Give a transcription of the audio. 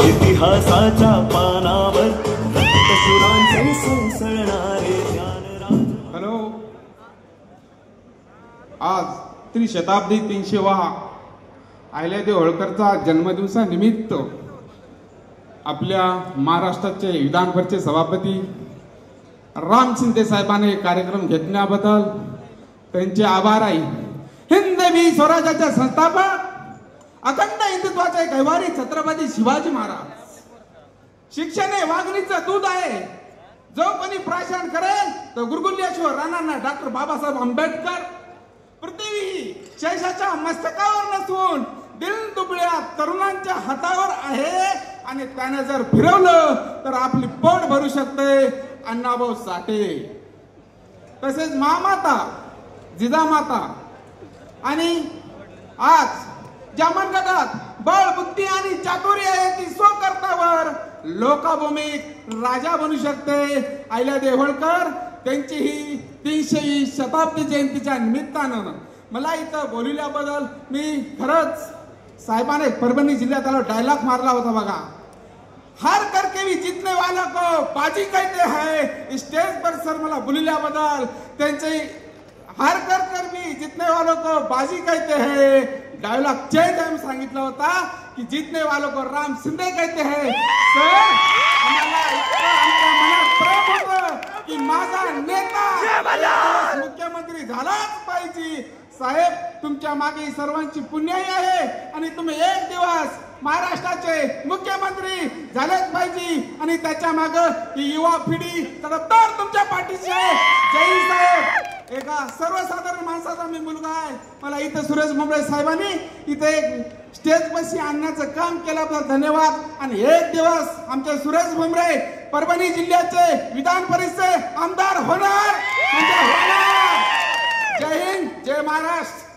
इतिहासाच्या पानावर रक्तशुरांचे सळसळणारे ज्ञान. हॅलो, आज त्रिशताब्दी 300वा अहिल्यादेवी होळकरचा जन्मदिवसानिमित्त आपल्या महाराष्ट्राचे विधान परिषद सभापती राम शिंदे साहेबांनी कार्यक्रम घेतल्याबद्दल त्यांचे आभार आहे. हिंदवी स्वराज्याचे संस्थापक अखंड हिंदुत्वाचे कैवारी छत्रपती शिवाजी महाराज. शिक्षण हे वाघिणीचं दूध आहे. जो कोणी प्राशन करेल तो गुरुकुल्याश्वर राणांना डॉक्टर बाबासाहेब आंबेडकर. पृथ्वी ही शेषाच्या मस्तकावर नसून दिलदुबळ्या तरुणांच्या हातावर आहे आणि त्याने जर फिरवलं तर आपली पोट भरू शकते. अण्णाभाऊ साठे. तसेच महामाता जिजामाता आणि आज ज्या मनगटात बळ बुद्धी आणि चातुर्य आहे ती स्वकर्त्यावर लोकाभूमिक राजा बनू शकते. अहिल्यादेवी होळकर त्यांची ही 300वी शताब्दी जयंतीच्या निमित्तानं मला इथं बोलवल्याबद्दल मी खरंच साहेबांनी परभणी जिल्ह्यात आलो डायलॉग मारला होता बघा. हर करके भी जीतने वालों को बाजी कहते हैं. स्टेज पर सर मला बोलवल्याबद्दल त्यांचे हर कर भी जीतने वालों को बाजी कहते हैं डायलॉग चेंज आम्ही सांगितला होता की जीतने वालों को राम शिंदे कहते हैं. सर आम्हाला आमच्या मनात प्रेम होतं की माझा नेता मुख्यमंत्री झालाच पाहिजे. साहेब तुमच्या मागे सर्वांची पुण्याई आहे आणि तुम्ही एक दिवस महाराष्ट्राचे मुख्यमंत्री झालेच पाहिजे आणि त्याच्या मागे ही युवा पिढी तडफदार तुमच्या पाठीशी आहे. जय हिंद साहेब. एका सर्वसाधारण माणसाचा मी मुलगा आहे. मला इथं सुरेश भोमरे साहेबांनी इथे एक स्टेज बसी आणण्याचं काम केल्याबद्दल धन्यवाद. आणि एक दिवस आमचे सुरेश भोमरे परभणी जिल्ह्याचे विधान परिषद आमदार होणार म्हणजे होणार. जय हिंद, जय महाराष्ट्र.